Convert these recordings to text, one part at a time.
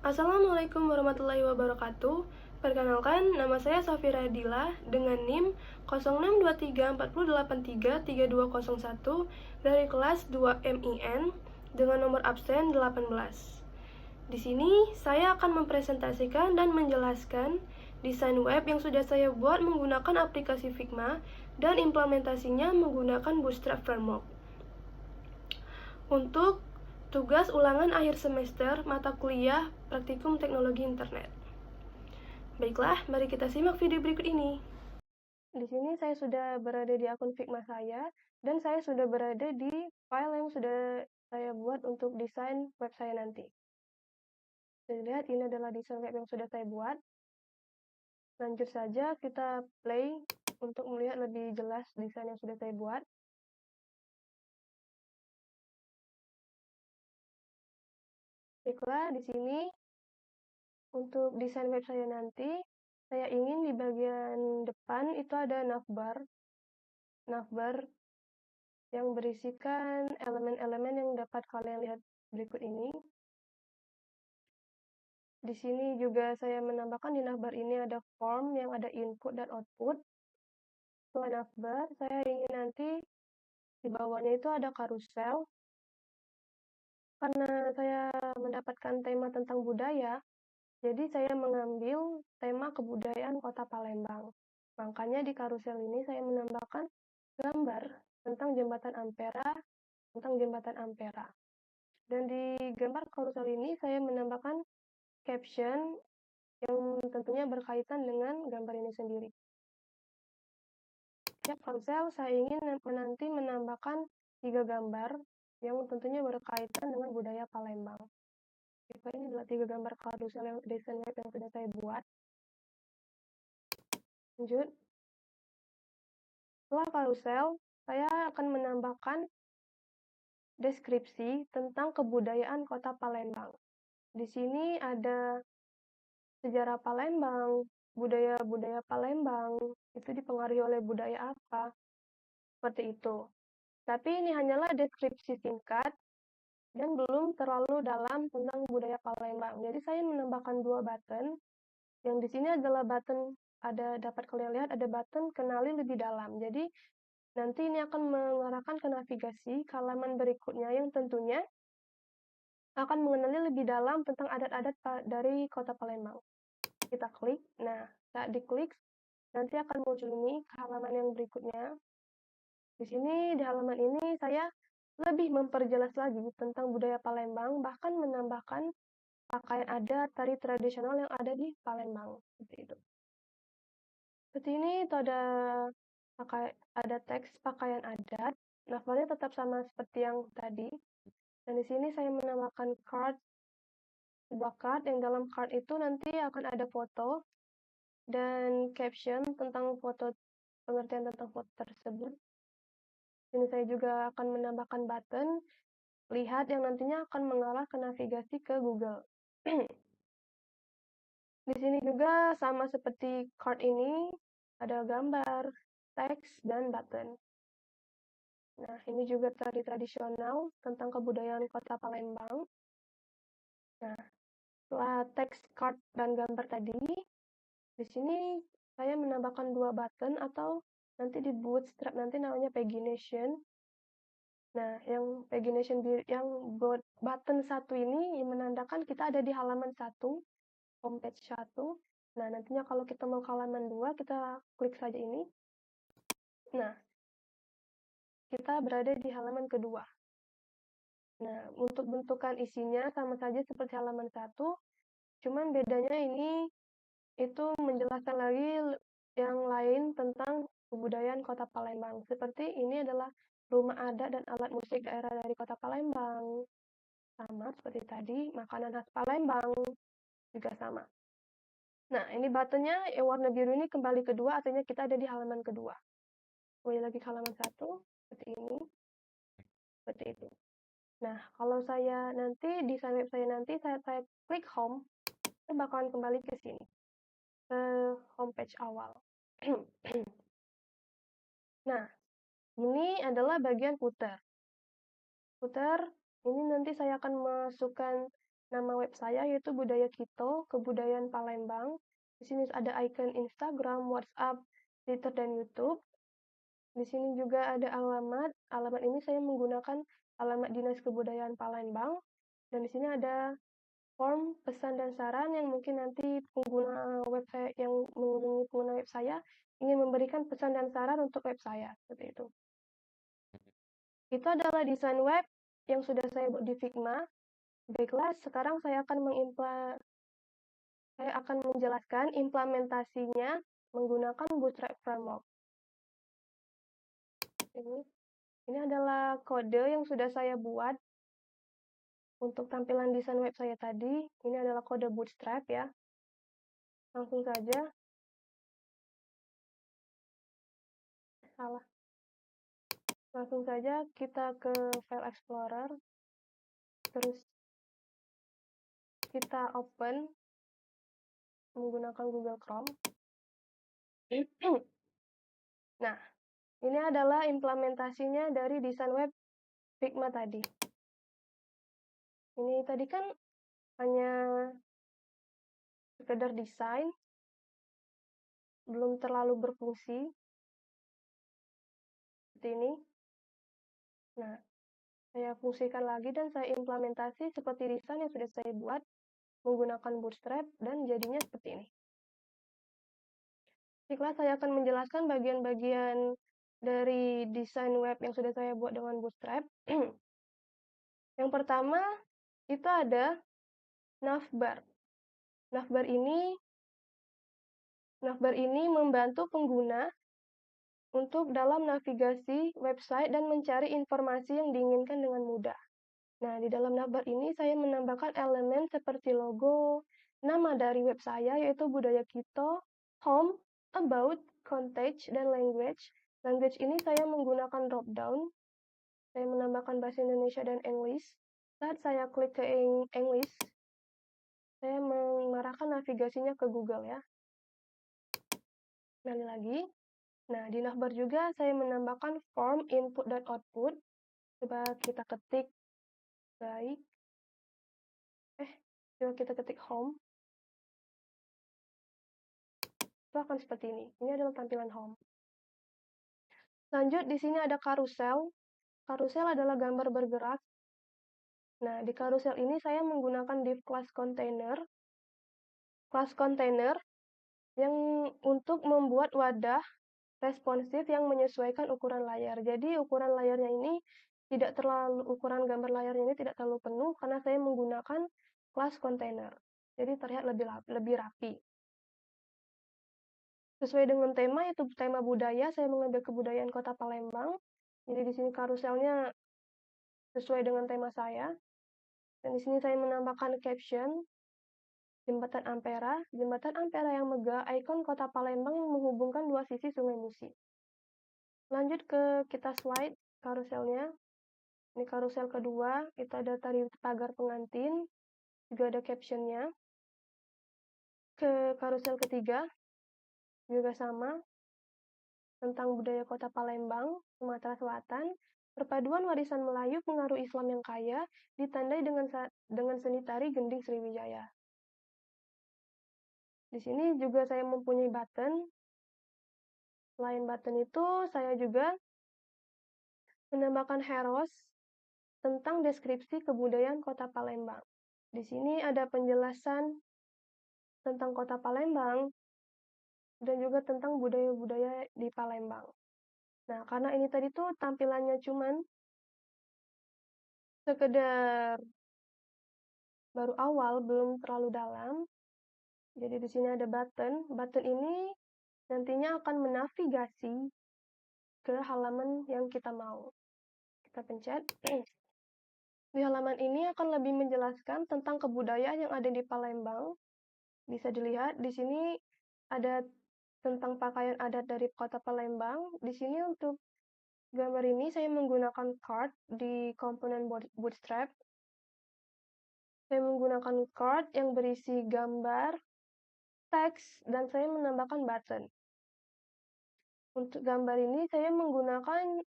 Assalamualaikum warahmatullahi wabarakatuh. Perkenalkan, nama saya Safira Dila dengan NIM 062340833201 dari kelas 2 MIN dengan nomor absen 18. Di sini saya akan mempresentasikan dan menjelaskan desain web yang sudah saya buat menggunakan aplikasi Figma dan implementasinya menggunakan Bootstrap Framework. Untuk tugas ulangan akhir semester mata kuliah Praktikum Teknologi Internet. Baiklah, mari kita simak video berikut ini. Di sini saya sudah berada di akun Figma saya dan saya sudah berada di file yang sudah saya buat untuk desain web saya nanti. Jadi lihat, ini adalah desain web yang sudah saya buat. Lanjut saja kita play untuk melihat lebih jelas desain yang sudah saya buat. Baiklah, di sini untuk desain web saya nanti, saya ingin di bagian depan itu ada navbar yang berisikan elemen-elemen yang dapat kalian lihat berikut ini. Di sini juga saya menambahkan di navbar ini ada form yang ada input dan output. Setelah navbar, saya ingin nanti di bawahnya itu ada carousel. Karena saya mendapatkan tema tentang budaya, jadi saya mengambil tema kebudayaan Kota Palembang. Makanya di carousel ini saya menambahkan gambar tentang Jembatan Ampera. Dan di gambar carousel ini saya menambahkan caption yang tentunya berkaitan dengan gambar ini sendiri. Setiap carousel saya ingin nanti menambahkan 3 gambar yang tentunya berkaitan dengan budaya Palembang. Ini adalah 3 gambar carousel yang desain web yang sudah saya buat. Lanjut. Setelah carousel, saya akan menambahkan deskripsi tentang kebudayaan Kota Palembang. Di sini ada sejarah Palembang, budaya-budaya Palembang, itu dipengaruhi oleh budaya apa, seperti itu. Tapi ini hanyalah deskripsi singkat dan belum terlalu dalam tentang budaya Palembang. Jadi saya menambahkan 2 button, yang di sini adalah button, dapat kalian lihat ada button kenali lebih dalam. Jadi nanti ini akan mengarahkan ke navigasi ke halaman berikutnya yang tentunya akan mengenali lebih dalam tentang adat-adat dari Kota Palembang. Kita klik. Nah, saat diklik, nanti akan muncul ini ke halaman yang berikutnya. Di sini, di halaman ini, saya lebih memperjelas lagi tentang budaya Palembang, bahkan menambahkan pakaian adat, tari tradisional yang ada di Palembang. Seperti itu. Seperti ini, itu ada teks pakaian adat. Nafalnya tetap sama seperti yang tadi. Dan di sini saya menambahkan sebuah card yang dalam card itu nanti akan ada foto dan caption tentang pengertian tentang foto tersebut. Ini saya juga akan menambahkan button lihat yang nantinya akan mengarah ke navigasi ke Google. Di sini juga sama seperti card ini, ada gambar, teks, dan button. Nah, ini juga tari tradisional tentang kebudayaan Kota Palembang. Nah, setelah teks, card, dan gambar tadi, di sini saya menambahkan 2 button atau nanti di Bootstrap nanti namanya pagination. Nah, yang pagination yang button 1 ini menandakan kita ada di halaman 1, homepage 1. Nah, nantinya kalau kita mau ke halaman 2, kita klik saja ini. Nah, kita berada di halaman kedua. Nah, untuk bentukan isinya sama saja seperti halaman 1, cuman bedanya ini itu menjelaskan lagi yang lain tentang kebudayaan Kota Palembang. Seperti ini adalah rumah adat dan alat musik daerah dari Kota Palembang. Sama seperti tadi, makanan khas Palembang juga sama. Nah, ini buttonnya yang warna biru ini kembali kedua, artinya kita ada di halaman kedua. Kembali lagi ke halaman 1, seperti ini. Seperti itu. Nah, kalau saya nanti, desain web saya nanti, saya klik home, saya bakalan kembali ke sini. Ke homepage awal. Nah, ini adalah bagian footer. Footer, ini nanti saya akan masukkan nama web saya yaitu Budaya Kito, Kebudayaan Palembang. Di sini ada icon Instagram, WhatsApp, Twitter, dan YouTube. Di sini juga ada alamat. Alamat ini saya menggunakan alamat Dinas Kebudayaan Palembang. Dan di sini ada form pesan dan saran yang mungkin nanti pengguna website yang mengunjungi pengguna web saya ingin memberikan pesan dan saran untuk web saya, seperti itu. Itu adalah desain web yang sudah saya buat di Figma. Baiklah, sekarang saya akan menjelaskan implementasinya menggunakan Bootstrap Framework. Ini adalah kode yang sudah saya buat untuk tampilan desain web saya tadi. Ini adalah kode Bootstrap ya. Langsung saja. Salah. Langsung saja kita ke File Explorer. Terus kita open menggunakan Google Chrome. Nah, ini adalah implementasinya dari desain web Figma tadi. Ini tadi kan hanya sekedar desain, belum terlalu berfungsi. Seperti ini. Nah, saya fungsikan lagi dan saya implementasi seperti desain yang sudah saya buat menggunakan Bootstrap dan jadinya seperti ini. Baiklah, saya akan menjelaskan bagian-bagian dari desain web yang sudah saya buat dengan Bootstrap. Yang pertama, itu ada navbar. Navbar ini membantu pengguna untuk dalam navigasi website dan mencari informasi yang diinginkan dengan mudah. Nah, di dalam navbar ini saya menambahkan elemen seperti logo, nama dari web saya yaitu Budaya Kito, home, about, contact, dan language. Language ini saya menggunakan drop down. Saya menambahkan bahasa Indonesia dan English. Saat saya klik ke English, saya mengarahkan navigasinya ke Google ya. Kembali lagi. Nah, di navbar juga saya menambahkan form input dan output. Coba kita ketik. Baik. Coba kita ketik home. Itu akan seperti ini. Ini adalah tampilan home. Lanjut, di sini ada karusel. Karusel adalah gambar bergerak. Nah, di karusel ini saya menggunakan div class container. Class container yang untuk membuat wadah responsif yang menyesuaikan ukuran layar. Jadi, ukuran layarnya ini ukuran gambar layarnya ini tidak terlalu penuh karena saya menggunakan class container. Jadi, terlihat lebih rapi. Sesuai dengan tema, yaitu tema budaya, saya mengambil kebudayaan Kota Palembang. Jadi di sini karuselnya sesuai dengan tema saya. Dan di sini saya menambahkan caption, Jembatan Ampera. Jembatan Ampera yang megah, ikon Kota Palembang yang menghubungkan dua sisi Sungai Musi. Lanjut ke kita slide karuselnya. Ini karusel kedua, kita ada tadi pagar pengantin, juga ada captionnya. Ke karusel ketiga, juga sama, tentang budaya Kota Palembang, Sumatera Selatan, perpaduan warisan Melayu pengaruh Islam yang kaya, ditandai dengan seni tari gending Sriwijaya. Di sini juga saya mempunyai button. Selain button itu, saya juga menambahkan heroes tentang deskripsi kebudayaan Kota Palembang. Di sini ada penjelasan tentang Kota Palembang dan juga tentang budaya-budaya di Palembang. Nah, karena ini tadi tuh tampilannya cuman sekedar baru awal, belum terlalu dalam. Jadi di sini ada button. Button ini nantinya akan menavigasi ke halaman yang kita mau. Kita pencet. Di halaman ini akan lebih menjelaskan tentang kebudayaan yang ada di Palembang. Bisa dilihat di sini ada tentang pakaian adat dari Kota Palembang. Di sini untuk gambar ini saya menggunakan card di komponen Bootstrap. Saya menggunakan card yang berisi gambar, teks, dan saya menambahkan button. Untuk gambar ini saya menggunakan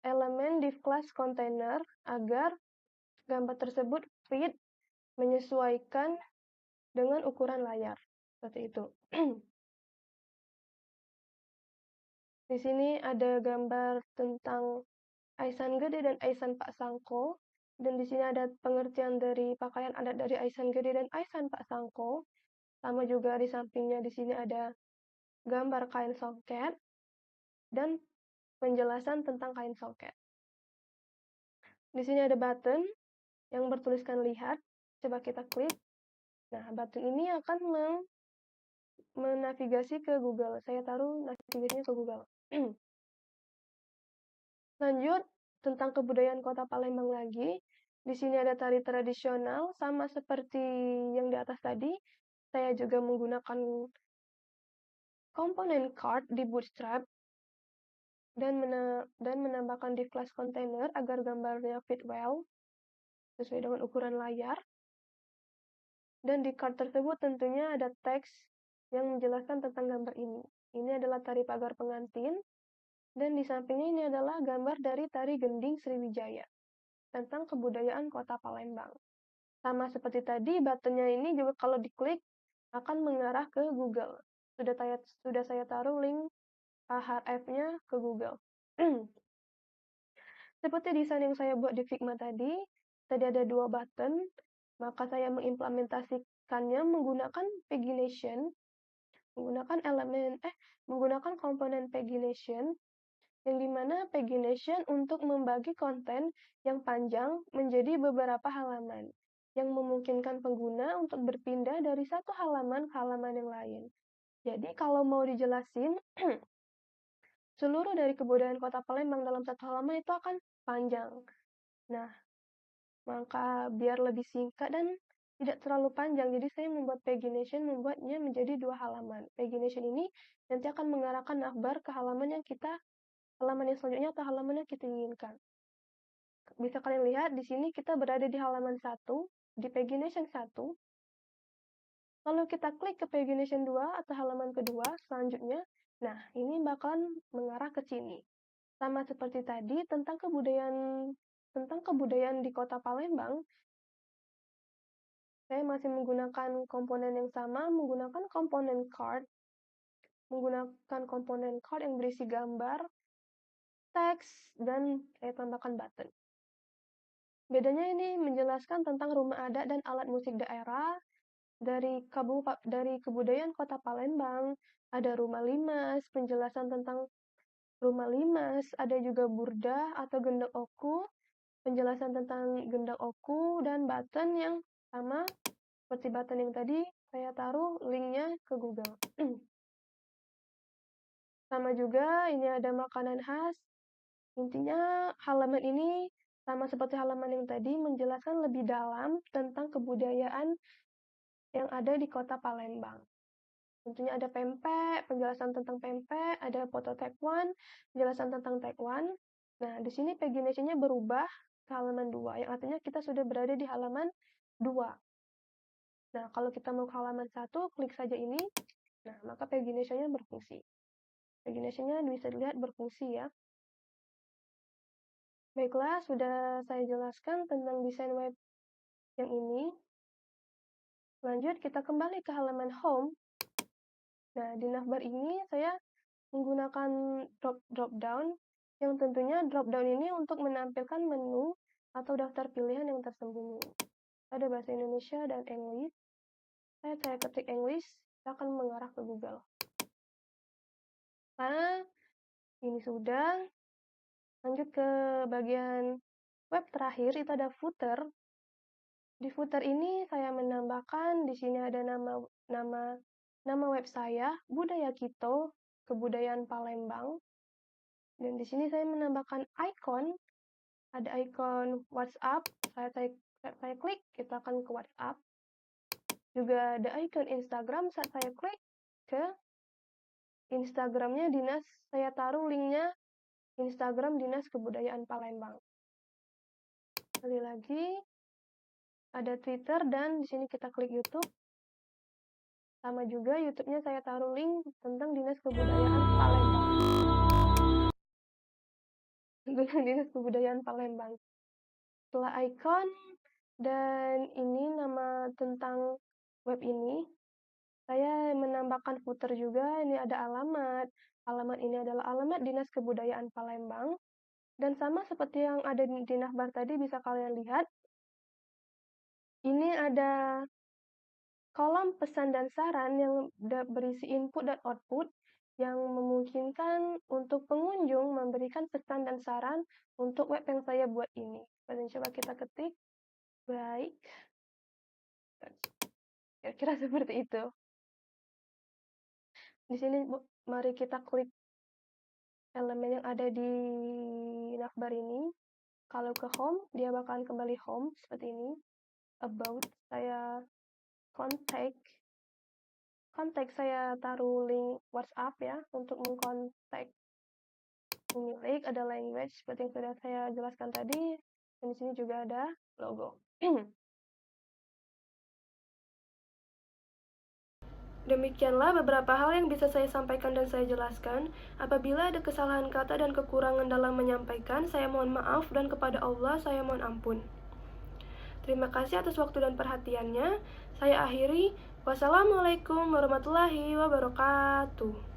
elemen div class container agar gambar tersebut fit menyesuaikan dengan ukuran layar. Seperti itu. Di sini ada gambar tentang Aisan Gede dan Aisan Pak Sangko. Dan di sini ada pengertian dari pakaian adat dari Aisan Gede dan Aisan Pak Sangko. Sama juga di sampingnya di sini ada gambar kain songket dan penjelasan tentang kain songket. Di sini ada button yang bertuliskan lihat. Coba kita klik. Nah, button ini akan menavigasi ke Google. Saya taruh navigasinya ke Google. Lanjut, tentang kebudayaan Kota Palembang lagi. Di sini ada tari tradisional, sama seperti yang di atas tadi. Saya juga menggunakan komponen card di Bootstrap dan menambahkan div class container agar gambarnya fit well sesuai dengan ukuran layar. Dan di card tersebut tentunya ada teks yang menjelaskan tentang gambar ini. Ini adalah tari pagar pengantin, dan di sampingnya ini adalah gambar dari tari gending Sriwijaya tentang kebudayaan Kota Palembang. Sama seperti tadi, buttonnya ini juga kalau diklik akan mengarah ke Google. Sudah saya taruh link href-nya ke Google. Seperti desain yang saya buat di Figma tadi ada 2 button, maka saya mengimplementasikannya menggunakan pagination, menggunakan komponen pagination, yang dimana pagination untuk membagi konten yang panjang menjadi beberapa halaman, yang memungkinkan pengguna untuk berpindah dari satu halaman ke halaman yang lain. Jadi kalau mau dijelasin, seluruh dari kebudayaan Kota Palembang dalam satu halaman itu akan panjang. Nah, maka biar lebih singkat dan tidak terlalu panjang, jadi saya membuat pagination, membuatnya menjadi 2 halaman. Pagination ini nanti akan mengarahkan navbar ke halaman yang selanjutnya atau halaman yang kita inginkan. Bisa kalian lihat di sini kita berada di halaman 1, di pagination 1. Lalu kita klik ke pagination 2 atau halaman kedua selanjutnya. Nah, ini bakalan mengarah ke sini. Sama seperti tadi tentang kebudayaan di Kota Palembang, saya masih menggunakan komponen yang sama, menggunakan komponen card yang berisi gambar, teks, dan saya tambahkan button. Bedanya ini menjelaskan tentang rumah adat dan alat musik daerah dari kebudayaan Kota Palembang. Ada rumah limas, penjelasan tentang rumah limas, ada juga burdah atau gendang oku, penjelasan tentang gendang oku, dan button yang sama seperti button yang tadi, saya taruh linknya ke Google. Sama juga ini ada makanan khas. Intinya halaman ini sama seperti halaman yang tadi menjelaskan lebih dalam tentang kebudayaan yang ada di Kota Palembang. Tentunya ada pempek, penjelasan tentang pempek, ada foto Taekwondo, penjelasan tentang Taekwondo. Nah, di sini pagination-nya berubah ke halaman 2, yang artinya kita sudah berada di halaman 2. Nah, kalau kita mau ke halaman 1, klik saja ini. Nah, maka pagination-nya berfungsi. Pagination-nya bisa dilihat berfungsi ya. Baiklah, sudah saya jelaskan tentang desain web yang ini. Lanjut, kita kembali ke halaman home. Nah, di navbar ini saya menggunakan drop down, yang tentunya drop down ini untuk menampilkan menu atau daftar pilihan yang tersembunyi. Ada bahasa Indonesia dan English. Saya ketik English, saya akan mengarah ke Google. Nah, ini sudah. Lanjut ke bagian web terakhir, itu ada footer. Di footer ini saya menambahkan, di sini ada nama web saya, Budaya Kito, Kebudayaan Palembang. Dan di sini saya menambahkan icon, ada icon WhatsApp, saya klik, kita akan ke WhatsApp. Juga ada icon Instagram, saat saya klik ke Instagramnya dinas, saya taruh linknya Instagram Dinas Kebudayaan Palembang. Sekali lagi, ada Twitter, dan di sini kita klik YouTube. Sama juga YouTube-nya saya taruh link tentang Dinas Kebudayaan Palembang. Dinas Kebudayaan Palembang. Setelah icon, Dan ini nama tentang web ini. Saya menambahkan footer juga, ini ada alamat. Alamat ini adalah alamat Dinas Kebudayaan Palembang. Dan sama seperti yang ada di navbar tadi, bisa kalian lihat. Ini ada kolom pesan dan saran yang berisi input dan output yang memungkinkan untuk pengunjung memberikan pesan dan saran untuk web yang saya buat ini. Coba kita ketik, baik. Kira-kira seperti itu. Di sini mari kita klik elemen yang ada di navbar ini. Kalau ke home, dia bakalan kembali home seperti ini. About, saya kontak saya taruh link WhatsApp ya untuk mengkontak pemilik. Ada language seperti yang sudah saya jelaskan tadi, dan di sini juga ada logo. Demikianlah beberapa hal yang bisa saya sampaikan dan saya jelaskan. Apabila ada kesalahan kata dan kekurangan dalam menyampaikan, saya mohon maaf, dan kepada Allah saya mohon ampun. Terima kasih atas waktu dan perhatiannya. Saya akhiri. Wassalamualaikum warahmatullahi wabarakatuh.